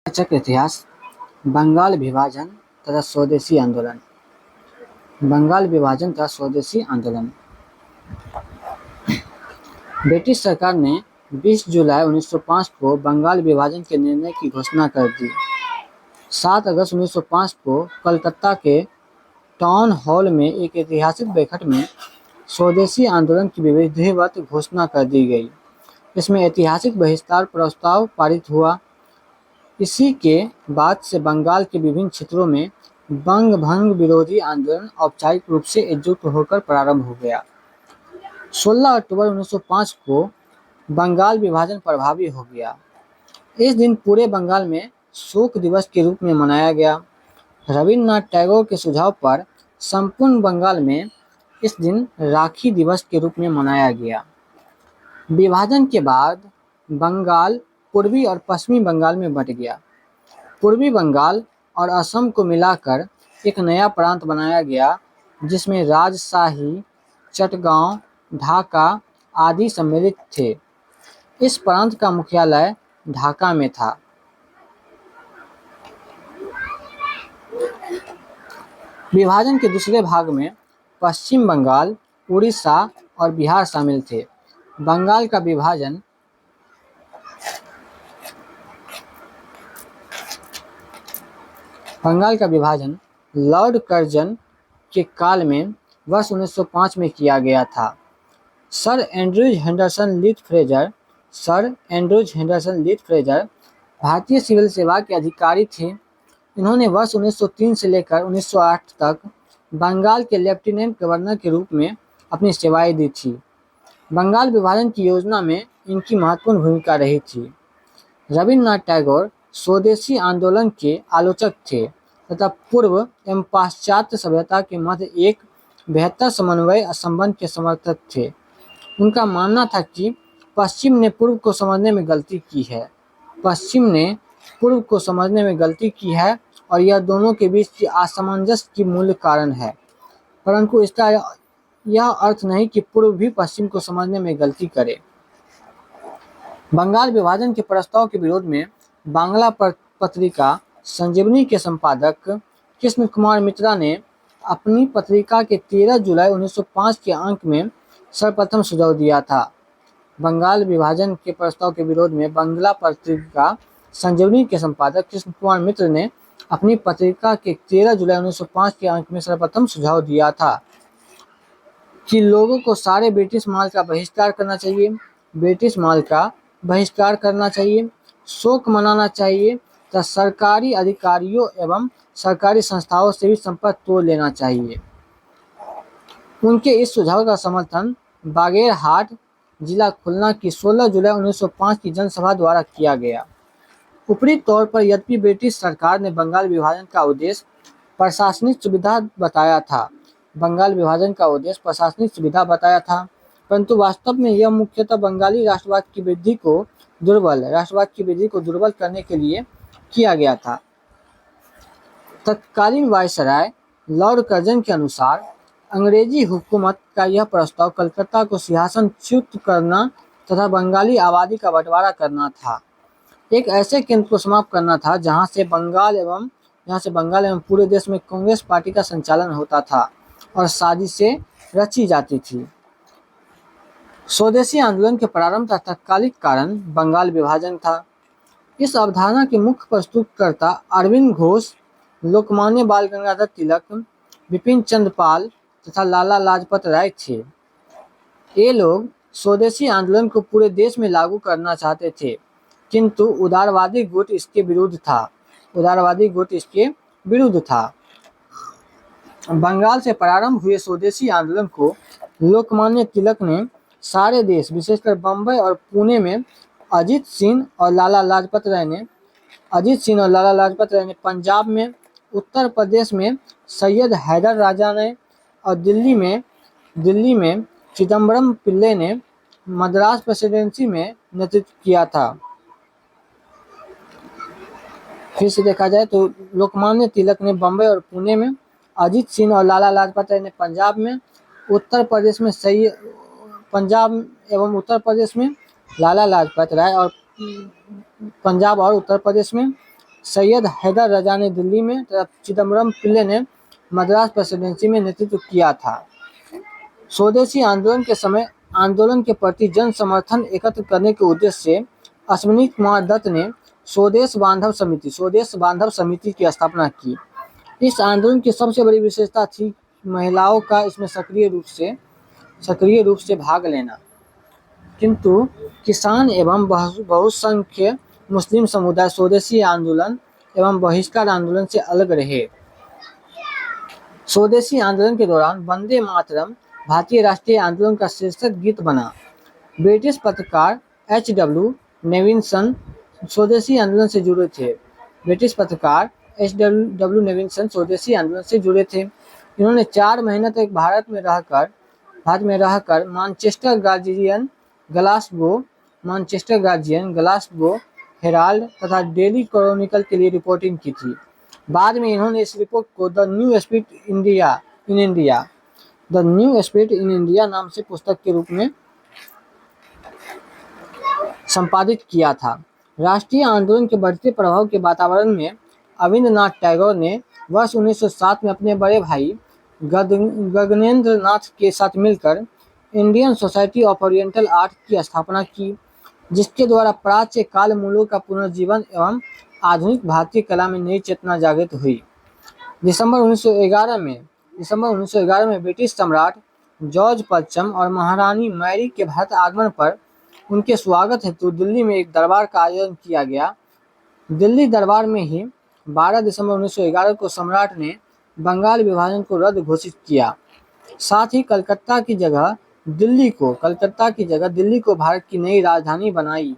रोचक इतिहास। बंगाल विभाजन तथा स्वदेशी आंदोलन। बंगाल विभाजन तथा स्वदेशी आंदोलन। ब्रिटिश सरकार ने 20 जुलाई 1905 को बंगाल विभाजन के निर्णय की घोषणा कर दी। 7 अगस्त 1905 को कलकत्ता के टाउन हॉल में एक ऐतिहासिक बैठक में स्वदेशी आंदोलन की विधिवत घोषणा कर दी गई। इसमें ऐतिहासिक बहिष्कार प्रस्ताव पारित हुआ। इसी के बाद से बंगाल के विभिन्न क्षेत्रों में बंग भंग विरोधी आंदोलन औपचारिक रूप से एकजुट होकर प्रारंभ हो गया। 16 अक्टूबर 1905 को बंगाल विभाजन प्रभावी हो गया। इस दिन पूरे बंगाल में शोक दिवस के रूप में मनाया गया। रविन्द्रनाथ टैगोर के सुझाव पर संपूर्ण बंगाल में इस दिन राखी दिवस के रूप में मनाया गया। विभाजन के बाद बंगाल पूर्वी और पश्चिमी बंगाल में बंट गया। पूर्वी बंगाल और असम को मिलाकर एक नया प्रांत बनाया गया, जिसमें राजशाही, चटगांव, ढाका आदि सम्मिलित थे। इस प्रांत का मुख्यालय ढाका में था। विभाजन के दूसरे भाग में पश्चिम बंगाल, उड़ीसा और बिहार शामिल थे। बंगाल का विभाजन लॉर्ड कर्जन के काल में वर्ष 1905 में किया गया था। Sir Andrews Henderson Leith Fraser भारतीय सिविल सेवा के अधिकारी थे। इन्होंने वर्ष 1903 से लेकर 1908 तक बंगाल के लेफ्टिनेंट गवर्नर के रूप में अपनी सेवाएं दी थी। बंगाल विभाजन की योजना में इनकी महत्वपूर्ण भूमिका रही थी। रविन्द्रनाथ टैगोर स्वदेशी आंदोलन के आलोचक थे तथा पूर्व एवं पाश्चात्य सभ्यता के मध्य एक बेहतर समन्वय संबंध के समर्थक थे। उनका मानना था कि पश्चिम ने पूर्व को समझने में गलती की है और यह दोनों के बीच की असमंजस की मूल कारण है, परंतु इसका यह अर्थ नहीं कि पूर्व भी पश्चिम को समझने में गलती करे। बंगाल विभाजन के प्रस्ताव के विरोध में बांग्ला पत्रिका संजीवनी के संपादक कृष्ण कुमार मित्रा ने अपनी पत्रिका के 13 जुलाई 1905 के अंक में सर्वप्रथम सुझाव दिया था। बंगाल विभाजन के प्रस्ताव के विरोध में बांग्ला पत्रिका संजीवनी के संपादक कृष्ण कुमार मित्र ने अपनी पत्रिका के 13 जुलाई 1905 के अंक में सर्वप्रथम सुझाव दिया था कि लोगों को सारे ब्रिटिश माल का बहिष्कार करना चाहिए, शोक मनाना चाहिए तथा सरकारी अधिकारियों एवं सरकारी संस्थाओं से भी संपर्क तोड़ लेना चाहिए। उनके इस सुझाव का समर्थन बागेरहाट, जिला खुलना की 16 जुलाई 1905 की जनसभा द्वारा किया गया। ऊपरी तौर पर यद्यपि ब्रिटिश सरकार ने बंगाल विभाजन का उद्देश्य प्रशासनिक सुविधा बताया था, परंतु वास्तव में यह मुख्यतः बंगाली राष्ट्रवाद की वृद्धि को दुर्बल करने के लिए किया गया था। तत्कालीन वायसराय लॉर्ड कर्जन के अनुसार अंग्रेजी हुकूमत का यह प्रस्ताव कलकत्ता को सिंहासनच्युत करना तथा बंगाली आबादी का बंटवारा करना था। एक ऐसे केंद्र को समाप्त करना था जहां से बंगाल एवं पूरे देश में कांग्रेस पार्टी का संचालन होता था और साजिशें रची जाती थी। स्वदेशी आंदोलन के प्रारंभ का तात्कालिक कारण बंगाल विभाजन था। इस अवधारणा के मुख्य प्रस्तुतकर्ता अरविंद घोष, लोकमान्य बाल गंगाधर तिलक, बिपिन चंद्र पाल तथा लाला लाजपत राय थे। ये लोग स्वदेशी आंदोलन को पूरे देश में लागू करना चाहते थे, किंतु उदारवादी गुट इसके विरुद्ध था। बंगाल से प्रारंभ हुए स्वदेशी आंदोलन को लोकमान्य तिलक ने सारे देश, विशेषकर बम्बई और पुणे में अजीत सिंह और लाला लाजपत राय ने पंजाब में, उत्तर प्रदेश में सैयद हैदर राजा ने और दिल्ली में चिदम्बरम पिल्ले ने मद्रास प्रेसिडेंसी में नेतृत्व किया था। फिर से देखा जाए तो लोकमान्य तिलक ने बम्बई और पुणे में, अजीत सिंह और लाला लाजपत राय ने पंजाब एवं उत्तर प्रदेश में लाला लाजपत राय और पंजाब और उत्तर प्रदेश में सैयद हैदर रजा ने दिल्ली में तथा चिदम्बरम पिल्ले ने मद्रास प्रेसिडेंसी में नेतृत्व किया था। स्वदेशी आंदोलन के समय आंदोलन के प्रति जन समर्थन एकत्र करने के उद्देश्य से अश्विनी कुमार दत्त ने स्वदेश बांधव समिति की स्थापना की। इस आंदोलन की सबसे बड़ी विशेषता थी महिलाओं का इसमें सक्रिय रूप से भाग लेना। किंतु किसान एवं बहुसंख्य मुस्लिम समुदाय स्वदेशी आंदोलन एवं बहिष्कार आंदोलन से अलग रहे। स्वदेशी आंदोलन के दौरान वंदे मातरम भारतीय राष्ट्रीय आंदोलन का शीर्षक गीत बना। ब्रिटिश पत्रकार एच.डब्ल्यू. नेविल्सन स्वदेशी आंदोलन से जुड़े थे। स्वदेशी आंदोलन से जुड़े थे। इन्होंने 4 महीने तक भारत में रहकर मैनचेस्टर गार्जियन, ग्लासगो हेराल्ड तथा डेली क्रॉनिकल के लिए रिपोर्टिंग की थी। बाद में इन्होंने इस रिपोर्ट को the new spirit in India नाम से पुस्तक के रूप में संपादित किया था। राष्ट्रीय आंदोलन के बढ़ते प्रभाव के वातावरण में अविंद्रनाथ टैगोर ने वर्ष 1907 में अपने बड़े भाई गगनेंद्र नाथ के साथ मिलकर Indian society of oriental art की स्थापना की, जिसके द्वारा प्राच्य काल मूल्यों का पुनर्जीवन एवं आधुनिक भारतीय कला में नई चेतना जागृत हुई। दिसंबर 1911 में ब्रिटिश सम्राट जॉर्ज पंचम और महारानी मैरी के भारत आगमन पर उनके स्वागत हेतु दिल्ली में एक दरबार का आयोजन किया गया। दिल्ली दरबार में ही 12 दिसंबर 1911 को सम्राट ने बंगाल विभाजन को रद्द घोषित किया। साथ ही कलकत्ता की जगह दिल्ली को भारत की नई राजधानी बनाई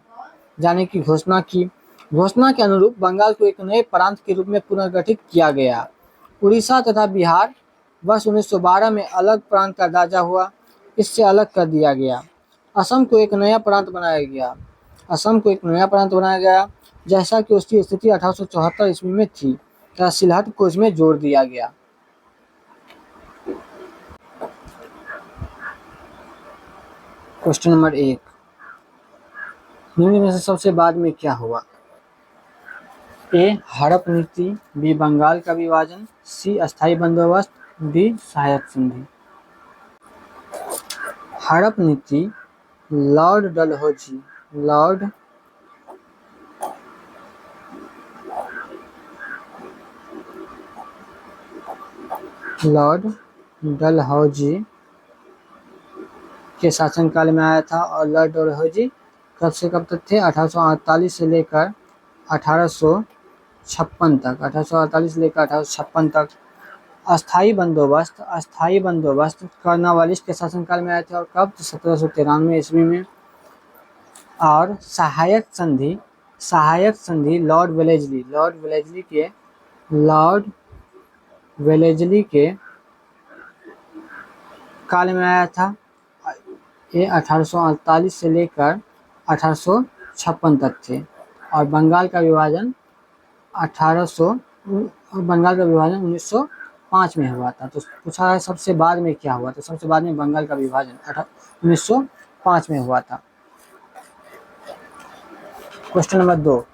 जाने की घोषणा की। घोषणा के अनुरूप बंगाल को एक नए प्रांत के रूप में पुनर्गठित किया गया। उड़ीसा तथा बिहार वर्ष 1912 में अलग प्रांत का दर्जा हुआ, इससे अलग कर दिया गया। असम को एक नया प्रांत बनाया गया, जैसा कि उसकी स्थिति 1874 ईस्वी में थी, तथा सिलहट को इसमें जोड़ दिया गया। क्वेश्चन नंबर 1, निम्न में से सबसे बाद में क्या हुआ? ए. हड़प नीति, बी. बंगाल का विभाजन, सी. अस्थायी बंदोबस्त, डी. सहायक संधि। हड़प नीति लॉर्ड डलहौजी के शासनकाल में आया था। और लॉर्ड डलहौजी कब से कब तक थे? 1848 से लेकर 1856 तक। अस्थायी बंदोबस्त कर्नवालिस के शासनकाल में आए थे, और कब? 1793 ईस्वी में। और सहायक संधि लॉर्ड वेलेजली के काल में आया था। ये 1848 से लेकर 1856 तक थे। और बंगाल का विभाजन 1905 में हुआ था। तो पूछा है सबसे बाद में क्या हुआ? तो सबसे बाद में बंगाल का विभाजन 1905 में हुआ था। क्वेश्चन नंबर 2,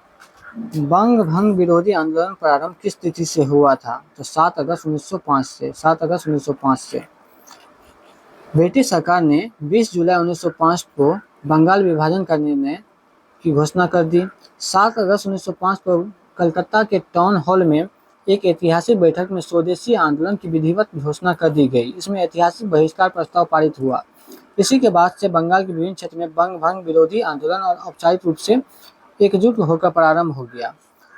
बंग भंग विरोधी आंदोलन प्रारंभ किस तिथि से हुआ था? तो 7 अगस्त 1905 से। ब्रिटिश सरकार ने 20 जुलाई 1905 को बंगाल विभाजन का निर्णय की घोषणा कर दी। 7 अगस्त 1905 को कलकत्ता के टाउन हॉल में एक ऐतिहासिक बैठक में स्वदेशी आंदोलन की विधिवत घोषणा कर दी गई। इसमें ऐतिहासिक बहिष्कार प्रस्ताव पारित हुआ। इसी के बाद से बंगाल के विभिन्न क्षेत्र में बंग भंग विरोधी आंदोलन और औपचारिक रूप से एकजुट होकर प्रारंभ हो गया।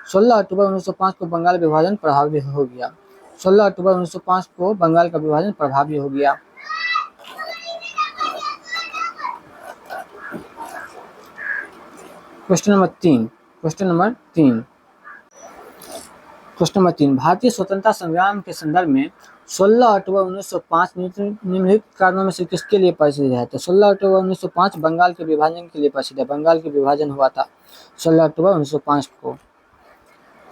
16 अक्टूबर 1905 को बंगाल विभाजन प्रभावी हो गया। 16 अक्टूबर 1905 को बंगाल का विभाजन प्रभावी हो गया। क्वेश्चन नंबर 3, भारतीय स्वतंत्रता संग्राम के संदर्भ में 16 अक्टूबर 1905 निम्नलिखित कारणों में से किसके लिए प्रसिद्ध है? तो 16 अक्टूबर 1905 बंगाल के विभाजन के लिए प्रसिद्ध है। बंगाल के विभाजन हुआ था 16 अक्टूबर 1905 को।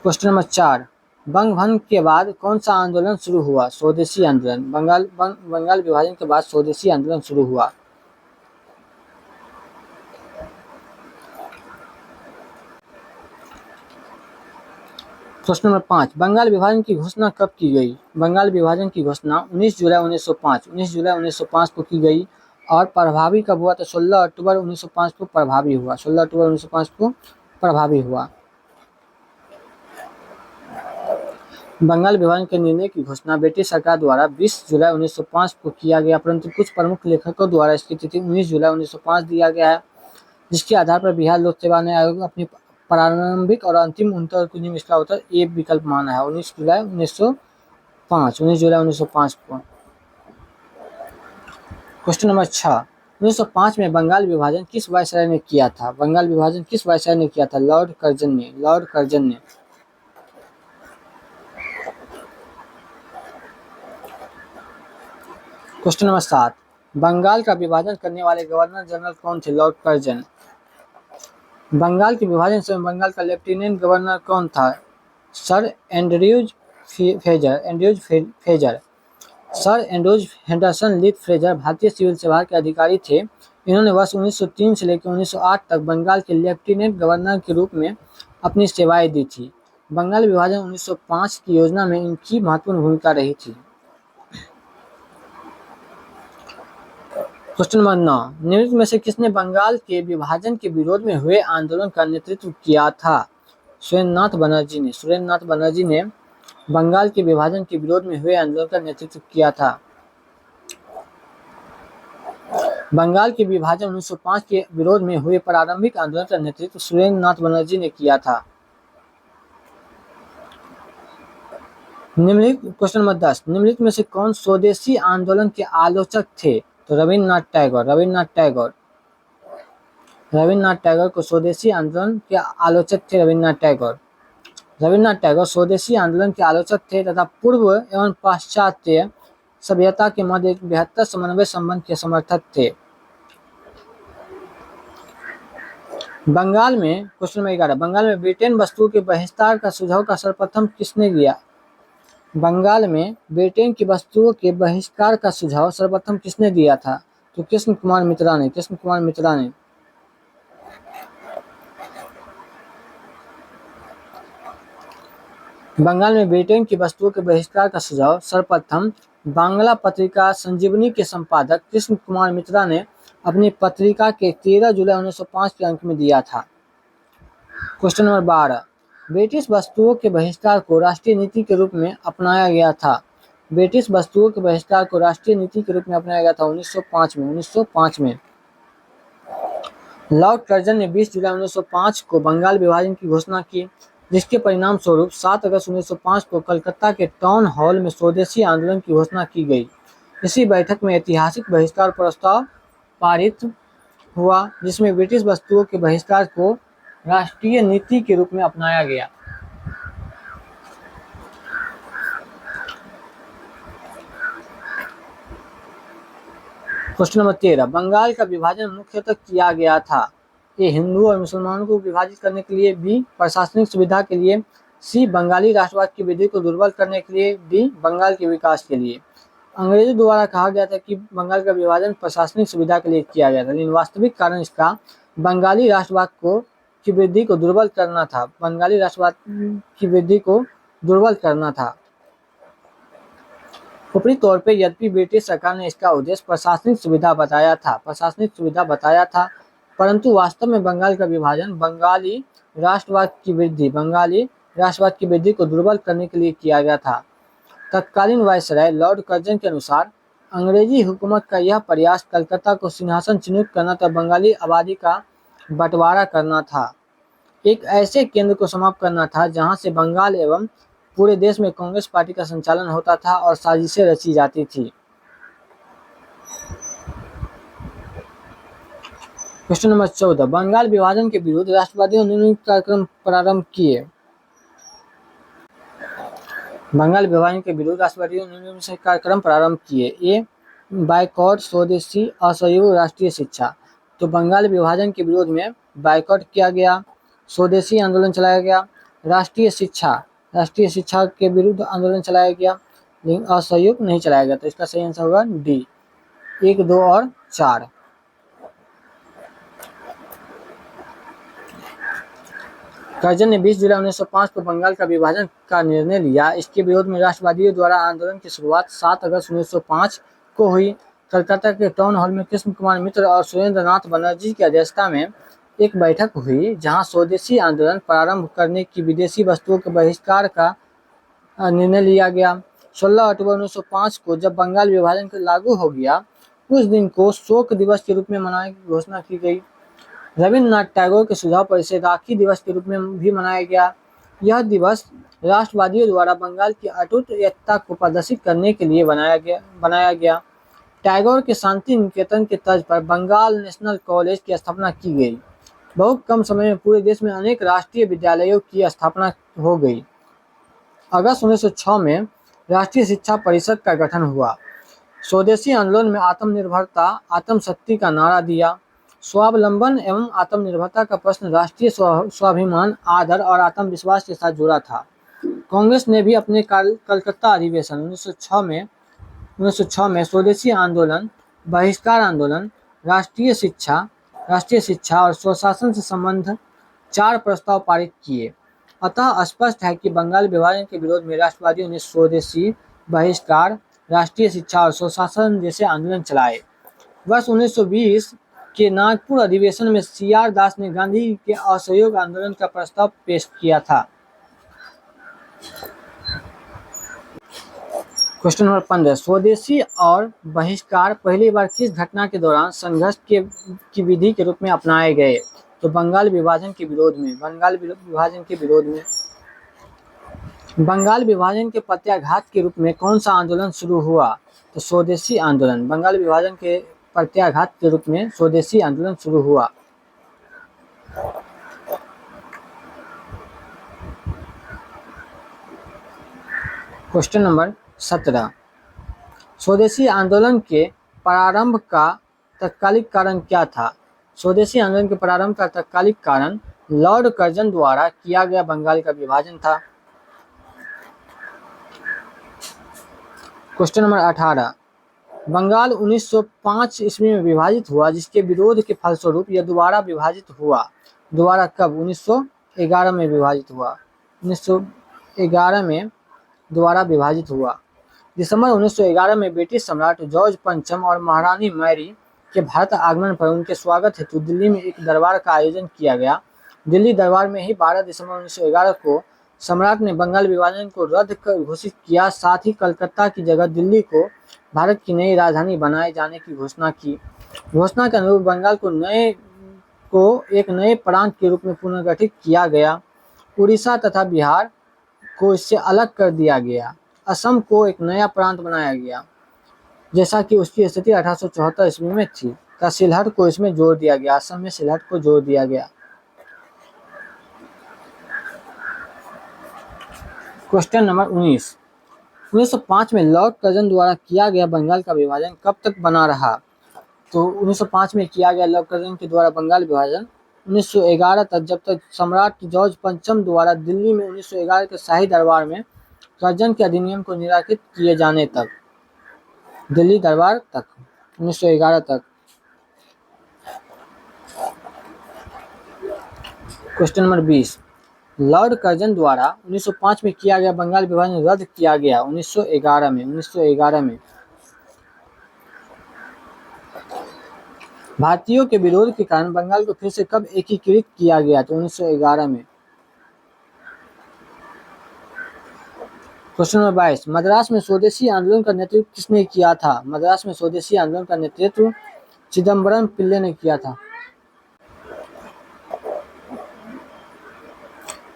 क्वेश्चन नंबर 4, बंग भंग के बाद कौन सा आंदोलन शुरू हुआ? स्वदेशी आंदोलन। बंगाल विभाजन के बाद स्वदेशी आंदोलन शुरू हुआ। क्वेश्चन नंबर 5, बंगाल विभाजन की घोषणा कब की गई? बंगाल विभाजन की घोषणा 19 जुलाई 1905 को की गई और प्रभावी कब हुआ? तो 16 अक्टूबर 1905 को प्रभावी हुआ। 16 अक्टूबर 1905 को प्रभावी हुआ। बंगाल विभाजन के निर्णय की घोषणा ब्रिटिश सरकार द्वारा 20 जुलाई 1905 को किया गया, परंतु कुछ प्रमुख लेखकों द्वारा इसकी तिथि 19 जुलाई 1905 दिया गया है, जिसके आधार पर बिहार लोक सेवा आयोग अपनी प्रारंभिक और अंतिम उत्तर को निम्न उत्तर ए विकल्प माना है, 19 जुलाई 1905 को। क्वेश्चन नंबर 6, 1905 में बंगाल विभाजन किस वायसराय ने किया था? बंगाल विभाजन किस वायसराय ने किया था? लॉर्ड कर्जन ने। लॉर्ड कर्जन ने। क्वेश्चन नंबर 7, बंगाल का विभाजन करने वाले गवर्नर जनरल कौन थे? Lord Curzon. बंगाल के विभाजन से बंगाल का लेफ्टिनेंट गवर्नर कौन था? Sir Andrews Fraser. Sir Andrews Henderson Leith Fraser भारतीय सिविल सेवा के अधिकारी थे। इन्होंने वर्ष 1903 से लेकर 1908 तक बंगाल के लेफ्टिनेंट गवर्नर के रूप में अपनी सेवाएं दी थी। बंगाल विभाजन 1905 की योजना में इनकी महत्वपूर्ण भूमिका रही थी। क्वेश्चन नंबर 9, निम्नलिखित में से किसने बंगाल के विभाजन के विरोध में हुए आंदोलन का नेतृत्व किया था? सुरेंद्रनाथ बनर्जी ने। सुरेंद्रनाथ बनर्जी ने बंगाल के विभाजन के विरोध में हुए आंदोलन का नेतृत्व किया था। बंगाल के विभाजन 1905 के विरोध में हुए प्रारंभिक आंदोलन का नेतृत्व सुरेंद्रनाथ बनर्जी ने किया था। निम्नलिखित क्वेश्चन नंबर 10, निम्नलिखित में से कौन स्वदेशी आंदोलन के आलोचक थे? तो रविन्द्रनाथ टैगोर। रविन्द्रनाथ टैगोर को स्वदेशी आंदोलन के आलोचक थे। रविन्द्रनाथ टैगोर स्वदेशी आंदोलन के आलोचक थे तथा पूर्व एवं पाश्चात्य सभ्यता के मध्य एक बेहतर समन्वय संबंध के समर्थक थे। बंगाल में क्वेश्चन नंबर 11, बंगाल में ब्रिटेन वस्तुओं के बहिष्कार का सुझाव का सर्वप्रथम किसने दिया? बंगाल में ब्रिटेन की वस्तुओं के बहिष्कार का सुझाव सर्वप्रथम किसने दिया था? तो कृष्ण कुमार मित्रा ने। बंगाल में ब्रिटेन की वस्तुओं के बहिष्कार का सुझाव सर्वप्रथम बांग्ला पत्रिका संजीवनी के संपादक कृष्ण कुमार मित्रा ने अपनी पत्रिका के 13 जुलाई 1905 के अंक में दिया था। क्वेश्चन नंबर 12, ब्रिटिश वस्तुओं के बहिष्कार को राष्ट्रीय नीति के रूप में अपनाया गया था। ब्रिटिश वस्तुओं के बहिष्कार को राष्ट्रीय नीति के रूप में अपनाया गया था 1905 में। लॉर्ड कर्जन ने 20 जुलाई 1905 को बंगाल विभाजन की घोषणा की, जिसके परिणाम स्वरूप 7 अगस्त 1905 को कलकत्ता के टाउन हॉल में स्वदेशी आंदोलन की घोषणा की गई। इसी बैठक में ऐतिहासिक बहिष्कार प्रस्ताव पारित हुआ, जिसमें ब्रिटिश वस्तुओं के बहिष्कार को राष्ट्रीय नीति के रूप में अपनाया गया। क्वेश्चन नंबर 13, बंगाल का विभाजन मुख्यतः किया गया था। ए, हिंदू और मुसलमानों को विभाजित करने के लिए। बी, प्रशासनिक सुविधा के लिए। सी, बंगाली राष्ट्रवाद की विधि को दुर्बल करने के लिए। डी, बंगाल के विकास के लिए। अंग्रेजों द्वारा कहा गया था कि बंगाल का विभाजन प्रशासनिक सुविधा के लिए किया गया था, लेकिन वास्तविक कारण इसका बंगाली राष्ट्रवाद की वृद्धि को दुर्बल करना था। बंगाली राष्ट्रवाद की वृद्धि को दुर्बल करना था। ऊपरी तौर पे यद्यपि ब्रिटिश सरकार ने इसका उद्देश्य प्रशासनिक सुविधा बताया था, परंतु वास्तव में बंगाल का विभाजन बंगाली राष्ट्रवाद की वृद्धि को दुर्बल करने के लिए किया गया था। तत्कालीन वायसराय लॉर्ड कर्जन के अनुसार अंग्रेजी हुकूमत का यह प्रयास कलकत्ता को सिंहासन चिन्हित करना तथा बंगाली आबादी का बंटवारा करना था, एक ऐसे केंद्र को समाप्त करना था जहां से बंगाल एवं पूरे देश में कांग्रेस पार्टी का संचालन होता था और साजिशें रची जाती थी। क्वेश्चन नंबर 14, बंगाल विभाजन के विरुद्ध राष्ट्रवादियों ने निम्नलिखित कार्यक्रम प्रारंभ किए। बंगाल विभाजन के विरुद्ध राष्ट्रवादियों ने निम्नलिखित कार्यक्रम प्रारंभ किए। ए, बायकॉट, स्वदेशी, असहयोग, राष्ट्रीय शिक्षा। तो बंगाल विभाजन के विरोध में बायकॉट किया गया, स्वदेशी आंदोलन चलाया गया, राष्ट्रीय शिक्षा के विरुद्ध आंदोलन चलाया गया, लेकिन असहयोग नहीं चलाया गया। तो इसका सही आंसर होगा डी, 1, 2 और 4। कर्जन ने 20 जुलाई 1905 को बंगाल का विभाजन का निर्णय लिया। इसके विरोध में राष्ट्रवादियों द्वारा आंदोलन की शुरुआत 7 अगस्त 1905 को हुई। कलकत्ता के टाउन हॉल में कृष्ण कुमार मित्र और सुरेंद्र नाथ बनर्जी की अध्यक्षता में एक बैठक हुई, जहां स्वदेशी आंदोलन प्रारंभ करने की विदेशी वस्तुओं के बहिष्कार का निर्णय लिया गया। 16 अक्टूबर 1905 को जब बंगाल विभाजन लागू हो गया, उस दिन को शोक दिवस के रूप में मनाने की घोषणा की गई। रविन्द्रनाथ टैगोर के सुझाव पर इसे राखी दिवस के रूप में भी मनाया गया। यह दिवस राष्ट्रवादियों द्वारा बंगाल की अटूट एकता को प्रदर्शित करने के लिए बनाया गया। टैगोर के शांति निकेतन के तर्ज पर बंगाल नेशनल कॉलेज की स्थापना की गई। बहुत कम समय में पूरे देश में अनेक राष्ट्रीय विद्यालयों की स्थापना हो गई। अगस्त 1906 में राष्ट्रीय शिक्षा परिषद का गठन हुआ। स्वदेशी आंदोलन में आत्मनिर्भरता, आत्मशक्ति का नारा दिया। स्वावलंबन एवं आत्मनिर्भरता का प्रश्न राष्ट्रीय स्वाभिमान, आदर और आत्मविश्वास के साथ जुड़ा था। कांग्रेस ने भी अपने कलकत्ता अधिवेशन 1906 में स्वदेशी आंदोलन, बहिष्कार आंदोलन, राष्ट्रीय शिक्षा और स्वशासन से संबंध 4 प्रस्ताव पारित किए। अतः स्पष्ट है कि बंगाल विभाजन के विरोध में राष्ट्रवादियों ने स्वदेशी, बहिष्कार, राष्ट्रीय शिक्षा और स्वशासन जैसे आंदोलन चलाए। वर्ष 1920 के नागपुर अधिवेशन में CR दास ने गांधी के असहयोग आंदोलन का प्रस्ताव पेश किया था। क्वेश्चन नंबर 15, स्वदेशी और बहिष्कार पहली बार किस घटना के दौरान संघर्ष की विधि के रूप में अपनाए गए? तो बंगाल विभाजन के विरोध में। बंगाल विभाजन के प्रत्याघात के रूप में कौन सा आंदोलन शुरू हुआ? तो स्वदेशी आंदोलन। बंगाल विभाजन के प्रत्याघात के रूप में स्वदेशी आंदोलन शुरू हुआ। क्वेश्चन नंबर 17, स्वदेशी आंदोलन के प्रारंभ का तत्कालिक कारण क्या था? स्वदेशी आंदोलन के प्रारंभ का तत्कालिक कारण लॉर्ड कर्जन द्वारा किया गया बंगाल का विभाजन था। क्वेश्चन नंबर 18, बंगाल 1905 ईस्वी में विभाजित हुआ, जिसके विरोध के फलस्वरूप यह दोबारा विभाजित हुआ। दोबारा कब? 1911 में विभाजित हुआ। 1911 में दोबारा विभाजित हुआ। दिसंबर 1911 में ब्रिटिश सम्राट जॉर्ज पंचम और महारानी मैरी के भारत आगमन पर उनके स्वागत हेतु दिल्ली में एक दरबार का आयोजन किया गया। दिल्ली दरबार में ही 12 दिसंबर 1911 को सम्राट ने बंगाल विभाजन को रद्द कर घोषित किया। साथ ही कलकत्ता की जगह दिल्ली को भारत की नई राजधानी बनाए जाने की घोषणा की। घोषणा के अनुरूप बंगाल को एक नए प्रांत के रूप में पुनर्गठित किया गया। उड़ीसा तथा बिहार को इससे अलग कर दिया गया। असम को एक नया प्रांत बनाया गया, जैसा कि उसकी स्थिति 1874 ईस्वी में थी। सिलहट को इसमें जोड़ दिया गया। असम में सिलहट को जोड़ दिया गया। क्वेश्चन नंबर 19, 1905 में लॉर्ड कर्जन द्वारा किया गया बंगाल का विभाजन कब तक बना रहा? तो 1905 में किया गया लॉर्ड कर्जन के द्वारा बंगाल विभाजन 1911 तक, जब तक सम्राट जॉर्ज पंचम द्वारा दिल्ली में 1911 के शाही दरबार में कर्जन के अधिनियम को निराकृत किए जाने तक। दिल्ली दरबार तक 1911 तक। क्वेश्चन नंबर 20, लॉर्ड कर्जन द्वारा 1905 में किया गया बंगाल विभाजन रद्द किया गया 1911 में। भारतीयों के विरोध के कारण बंगाल को फिर से कब एकीकृत किया गया? तो 1911 में। क्वेश्चन नंबर 22, मद्रास में स्वदेशी आंदोलन का नेतृत्व किसने किया था? मद्रास में स्वदेशी आंदोलन का नेतृत्व चिदम्बरम पिल्ले ने किया था।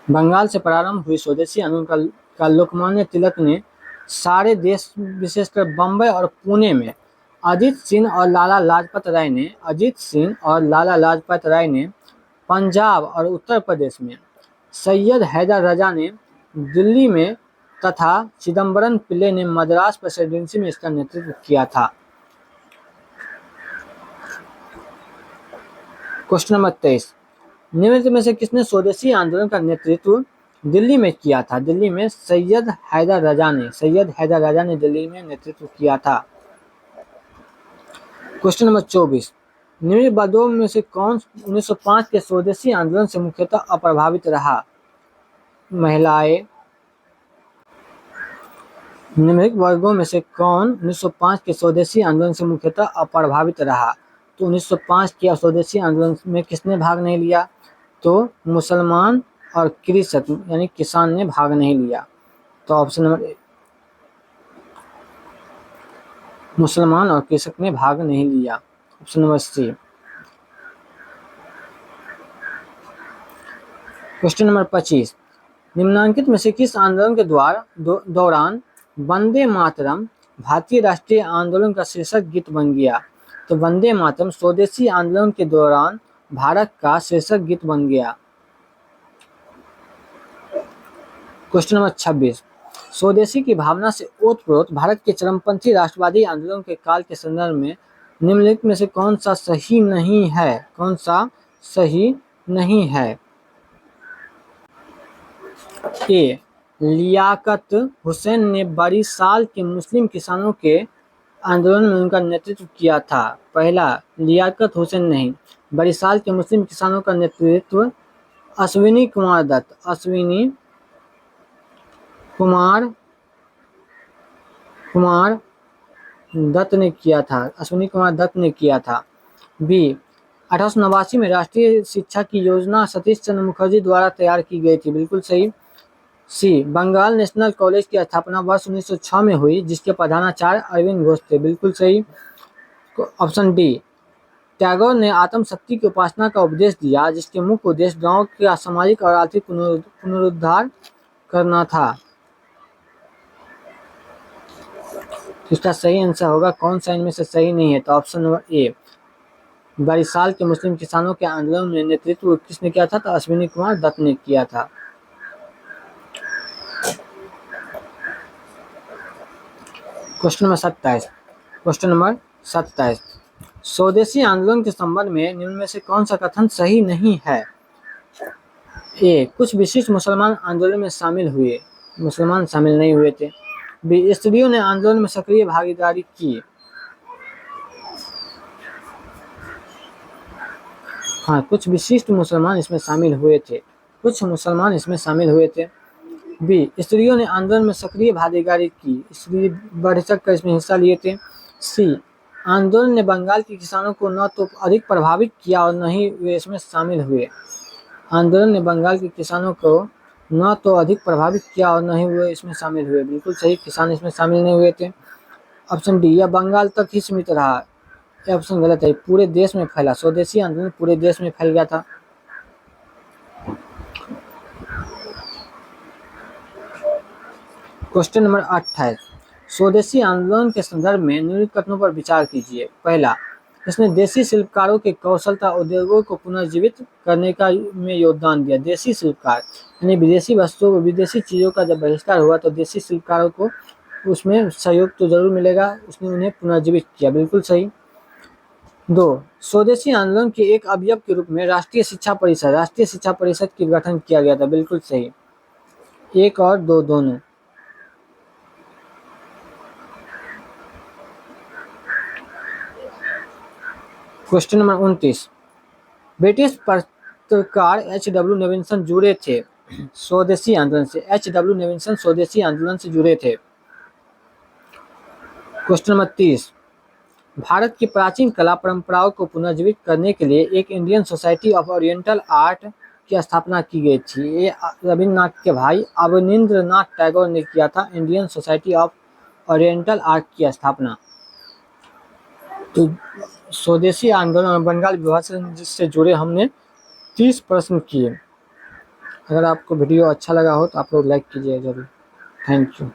बंगाल से प्रारंभ हुई स्वदेशी आंदोलन का लोकमान्य तिलक ने सारे देश, विशेषकर बम्बई और पुणे में अजीत सिंह और लाला लाजपत राय ने पंजाब और उत्तर प्रदेश में सैयद हैदर रजा ने दिल्ली में तथा चिदम्बरम पिल्ले ने मद्रास प्रेसिडेंसी में इसका नेतृत्व किया था। क्वेश्चन नंबर 23, निम्नलिखित में से किसने स्वदेशी आंदोलन का नेतृत्व दिल्ली में किया था? दिल्ली में सैयद हैदर रजा ने दिल्ली में नेतृत्व किया था। क्वेश्चन नंबर 24, निम्नलिखित बातों में से कौन 1905 के स्वदेशी आंदोलन से मुख्यतः अप्रभावित रहा? महिलाएं निम्नलिखित वर्गों में से कौन 1905 के स्वदेशी आंदोलन से मुख्यतः अप्रभावित रहा? तो 1905 के स्वदेशी आंदोलन में किसने भाग नहीं लिया? तो मुसलमान और कृषक यानी किसान ने भाग नहीं लिया। तो ऑप्शन नंबर मुसलमान और कृषक ने भाग नहीं लिया, option number C. Question number 25, निम्नलिखित में से किस आंदोलन के दौरान वंदे मातरम भारतीय राष्ट्रीय आंदोलन का शीर्षक गीत बन गया? तो वंदे मातरम स्वदेशी आंदोलन के दौरान भारत का शीर्षक गीत बन गया। क्वेश्चन नंबर 26, स्वदेशी की भावना से ओतप्रोत भारत के चरमपंथी राष्ट्रवादी आंदोलन के काल के संदर्भ में निम्नलिखित में से कौन सा सही नहीं है? कौन सा सही नहीं है? ए, लियाकत हुसैन ने बरिशाल के मुस्लिम किसानों के आंदोलन में उनका नेतृत्व किया था। पहला, लियाकत हुसैन नहीं, बरिशाल के मुस्लिम किसानों का नेतृत्व अश्विनी कुमार दत्त ने किया था। अश्विनी कुमार दत्त ने किया था। बी, 1889 में राष्ट्रीय शिक्षा की योजना सतीश चंद्र मुखर्जी द्वारा तैयार की गई थी, बिल्कुल सही। सी, बंगाल नेशनल कॉलेज की स्थापना वर्ष 1906 में हुई, जिसके प्रधानाचार्य अरविंद घोष थे, बिल्कुल सही। ऑप्शन डी, टैगोर ने आत्म शक्ति की उपासना का उपदेश दिया, जिसके मुख्य उद्देश्य गांव का सामाजिक और आर्थिक पुनरुद्धार करना था। इसका सही आंसर होगा कौन सा इनमें से सही नहीं है? तो ऑप्शन नंबर ए, बरिशाल के मुस्लिम किसानों के आंदोलन में नेतृत्व किसने किया था? तो अश्विनी कुमार दत्त ने किया था। क्वेश्चन नंबर 27, स्वदेशी आंदोलन के संबंध में निम्न में से कौन सा कथन सही नहीं है? ए, कुछ विशिष्ट मुसलमान आंदोलन में शामिल हुए, मुसलमान शामिल नहीं हुए थे। बी, स्त्रियों ने आंदोलन में सक्रिय भागीदारी की। हाँ, कुछ विशिष्ट मुसलमान इसमें शामिल हुए थे, कुछ मुसलमान इसमें शामिल हुए थे। बी, स्त्रियों ने आंदोलन में सक्रिय भागीदारी की, स्त्री बढ़ चढ़ कर इसमें हिस्सा लिए थे। सी, आंदोलन ने बंगाल के किसानों को न तो अधिक प्रभावित किया और न ही वे इसमें शामिल हुए। आंदोलन ने बंगाल के किसानों को न तो अधिक प्रभावित किया और न ही वे इसमें शामिल हुए, बिल्कुल सही, किसान इसमें शामिल नहीं हुए थे। ऑप्शन डी, यह बंगाल तक ही सीमित रहा, यह ऑप्शन गलत है, पूरे देश में फैला, स्वदेशी आंदोलन पूरे देश में फैल गया था। क्वेश्चन नंबर 28, स्वदेशी आंदोलन के संदर्भ में निम्नलिखित कथनों पर विचार कीजिए। पहला, इसने देशी शिल्पकारों के कौशल तथा उद्योगों को पुनर्जीवित करने का में योगदान दिया। देशी शिल्पकार यानी विदेशी वस्तुओं, विदेशी चीज़ों का जब बहिष्कार हुआ तो देशी शिल्पकारों को उसमें सहयोग तो जरूर मिलेगा, उसने उन्हें पुनर्जीवित किया, बिल्कुल सही। 2, स्वदेशी आंदोलन के एक अवयव के रूप में राष्ट्रीय शिक्षा परिषद की गठन किया गया था, बिल्कुल सही, 1 और 2 दोनों। क्वेश्चन नंबर 29, ब्रिटिश पत्रकार H.W. नेविल्सन जुड़े थे स्वदेशी आंदोलन से, H.W. नेविल्सन स्वदेशी आंदोलन से जुड़े थे। क्वेश्चन नंबर 30, भारत की प्राचीन कला परंपराओं को पुनर्जीवित करने के लिए एक Indian society of oriental art की स्थापना की गई थी। ये रविन्द्रनाथ के भाई अवनींद्रनाथ टैगोर ने किया था, Indian society of oriental art की स्थापना। तो स्वदेशी आंदोलन और बंगाल विभाजन से जुड़े हमने 30 प्रश्न किए। अगर आपको वीडियो अच्छा लगा हो तो आप लोग लाइक कीजिए जरूर। Thank you.